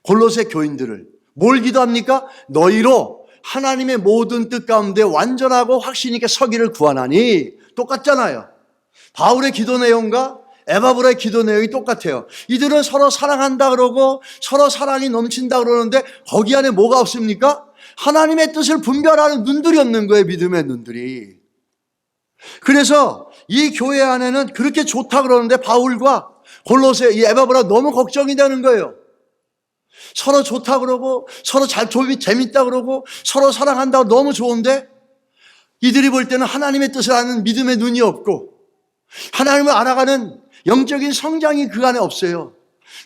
골로새 교인들을 뭘 기도합니까? 너희로 하나님의 모든 뜻 가운데 완전하고 확신 있게 서기를 구하나니. 똑같잖아요. 바울의 기도 내용과 에바브라의 기도 내용이 똑같아요. 이들은 서로 사랑한다 그러고 서로 사랑이 넘친다 그러는데 거기 안에 뭐가 없습니까? 하나님의 뜻을 분별하는 눈들이 없는 거예요. 믿음의 눈들이. 그래서 이 교회 안에는 그렇게 좋다 그러는데 바울과 골로새 이 에바브라 너무 걱정이 되는 거예요. 서로 좋다 그러고 서로 재밌다 그러고 서로 사랑한다고 너무 좋은데 이들이 볼 때는 하나님의 뜻을 아는 믿음의 눈이 없고 하나님을 알아가는 영적인 성장이 그 안에 없어요.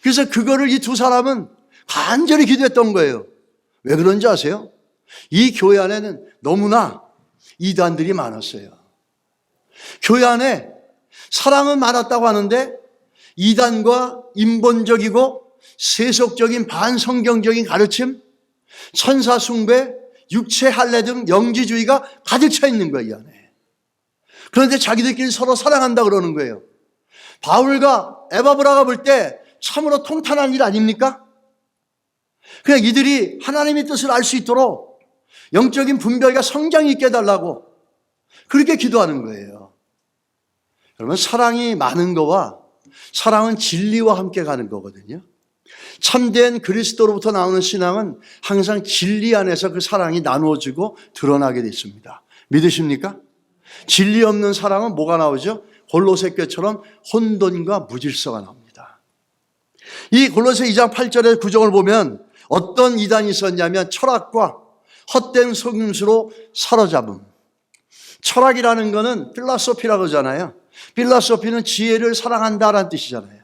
그래서 그거를 이 두 사람은 간절히 기도했던 거예요. 왜 그런지 아세요? 이 교회 안에는 너무나 이단들이 많았어요. 교회 안에 사랑은 많았다고 하는데 이단과 인본적이고 세속적인 반성경적인 가르침, 천사 숭배, 육체 할례 등 영지주의가 가득 차 있는 거예요, 이 안에. 그런데 자기들끼리 서로 사랑한다 그러는 거예요. 바울과 에바브라가 볼 때 참으로 통탄한 일 아닙니까? 그냥 이들이 하나님의 뜻을 알 수 있도록 영적인 분별과 성장이 있게 해달라고 그렇게 기도하는 거예요. 여러분, 사랑이 많은 거와 사랑은 진리와 함께 가는 거거든요. 참된 그리스도로부터 나오는 신앙은 항상 진리 안에서 그 사랑이 나누어지고 드러나게 돼 있습니다. 믿으십니까? 진리 없는 사랑은 뭐가 나오죠? 골로새 교처럼 혼돈과 무질서가 나옵니다. 이 골로새 2장 8절의 구정을 보면 어떤 이단이 있었냐면 철학과 헛된 속임수로 사로잡음. 철학이라는 거는 필라소피라고 하잖아요. 필라소피는 지혜를 사랑한다라는 뜻이잖아요.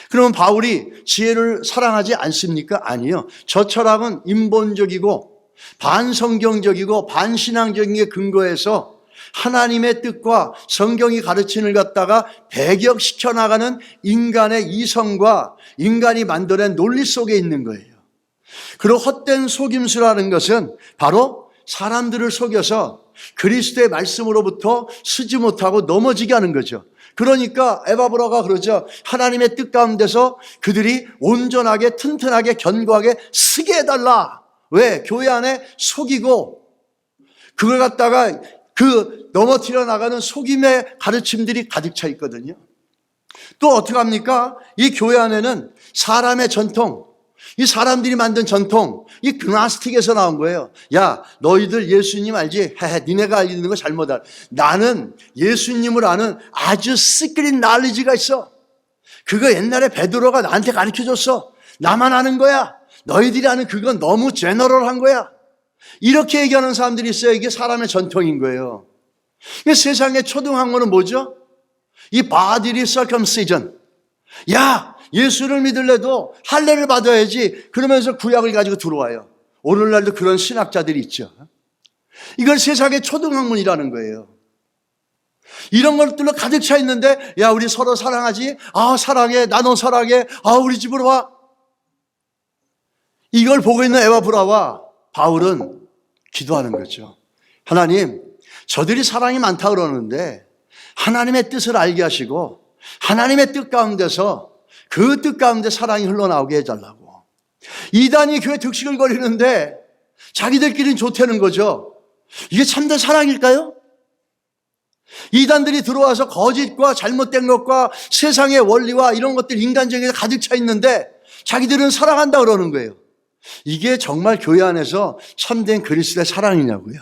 그러면 바울이 지혜를 사랑하지 않습니까? 아니요. 저 철학은 인본적이고 반성경적이고 반신앙적인 게 근거해서 하나님의 뜻과 성경이 가르치는 걸 갖다가 배격시켜 나가는 인간의 이성과 인간이 만들어낸 논리 속에 있는 거예요. 그리고 헛된 속임수라는 것은 바로 사람들을 속여서 그리스도의 말씀으로부터 쓰지 못하고 넘어지게 하는 거죠. 그러니까 에바브라가 그러죠. 하나님의 뜻 가운데서 그들이 온전하게 튼튼하게 견고하게 쓰게 해달라. 왜? 교회 안에 속이고 그걸 갖다가 그 넘어뜨려 나가는 속임의 가르침들이 가득 차 있거든요. 또 어떻게 합니까? 이 교회 안에는 사람의 전통, 이 사람들이 만든 전통, 이 그나스틱에서 나온 거예요. 야, 너희들 예수님 알지? 니네가 알고 거 잘못 알아. 나는 예수님을 아는 아주 시크릿 날리지가 있어. 그거 옛날에 베드로가 나한테 가르쳐줬어. 나만 아는 거야. 너희들이 아는 그건 너무 제너럴한 거야. 이렇게 얘기하는 사람들이 있어요. 이게 사람의 전통인 거예요. 세상의 초등학문은 뭐죠? 이 바디리 서컴시전. 야, 예수를 믿을래도 할례를 받아야지. 그러면서 구약을 가지고 들어와요. 오늘날도 그런 신학자들이 있죠. 이걸 세상의 초등학문이라는 거예요. 이런 것들로 가득 차 있는데, 야, 우리 서로 사랑하지? 아, 사랑해. 나 너 사랑해. 아, 우리 집으로 와. 이걸 보고 있는 에바브라와 바울은 기도하는 거죠. 하나님, 저들이 사랑이 많다 그러는데 하나님의 뜻을 알게 하시고 하나님의 뜻 가운데서 그 뜻 가운데 사랑이 흘러나오게 해달라고. 이단이 교회 득식을 거리는데 자기들끼리는 좋다는 거죠. 이게 참된 사랑일까요? 이단들이 들어와서 거짓과 잘못된 것과 세상의 원리와 이런 것들 인간적인 게 가득 차 있는데 자기들은 사랑한다 그러는 거예요. 이게 정말 교회 안에서 참된 그리스도의 사랑이냐고요.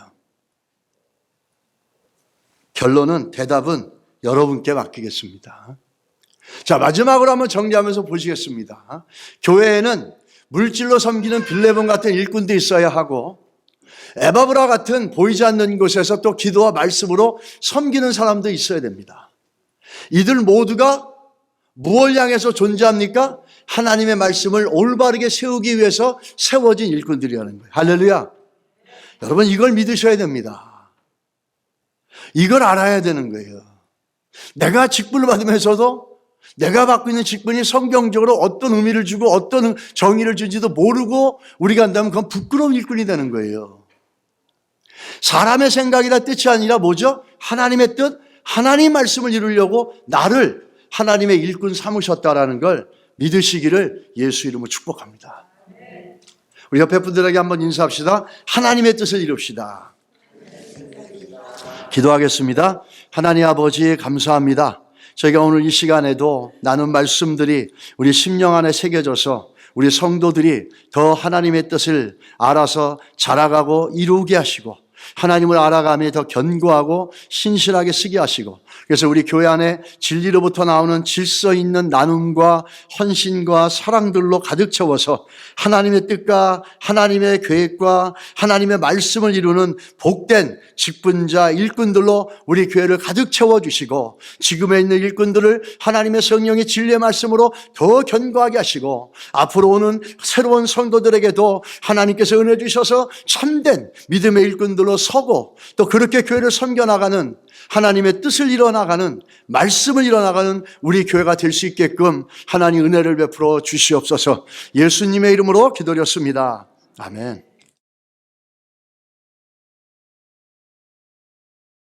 결론은, 대답은 여러분께 맡기겠습니다. 자, 마지막으로 한번 정리하면서 보시겠습니다. 교회에는 물질로 섬기는 빌레몬 같은 일꾼도 있어야 하고 에바브라 같은 보이지 않는 곳에서 또 기도와 말씀으로 섬기는 사람도 있어야 됩니다. 이들 모두가 무엇을 향해서 존재합니까? 하나님의 말씀을 올바르게 세우기 위해서 세워진 일꾼들이라는 거예요. 할렐루야. 여러분, 이걸 믿으셔야 됩니다. 이걸 알아야 되는 거예요. 내가 직분을 받으면서도 내가 받고 있는 직분이 성경적으로 어떤 의미를 주고 어떤 정의를 주는지도 모르고 우리가 한다면 그건 부끄러운 일꾼이 되는 거예요. 사람의 생각이나 뜻이 아니라 뭐죠? 하나님의 뜻, 하나님 말씀을 이루려고 나를 하나님의 일꾼 삼으셨다라는 걸 믿으시기를 예수 이름으로 축복합니다. 우리 옆에 분들에게 한번 인사합시다. 하나님의 뜻을 이룹시다. 기도하겠습니다. 하나님 아버지 감사합니다. 저희가 오늘 이 시간에도 나눈 말씀들이 우리 심령 안에 새겨져서 우리 성도들이 더 하나님의 뜻을 알아서 자라가고 이루게 하시고 하나님을 알아가며 더 견고하고 신실하게 쓰게 하시고, 그래서 우리 교회 안에 진리로부터 나오는 질서 있는 나눔과 헌신과 사랑들로 가득 채워서 하나님의 뜻과 하나님의 계획과 하나님의 말씀을 이루는 복된 직분자 일꾼들로 우리 교회를 가득 채워주시고, 지금에 있는 일꾼들을 하나님의 성령의 진리의 말씀으로 더 견고하게 하시고, 앞으로 오는 새로운 성도들에게도 하나님께서 은혜 주셔서 참된 믿음의 일꾼들로 서고 또 그렇게 교회를 섬겨나가는 하나님의 뜻을 이뤄나가는 말씀을 이뤄나가는 우리 교회가 될 수 있게끔 하나님 은혜를 베풀어 주시옵소서. 예수님의 이름으로 기도드렸습니다. 아멘.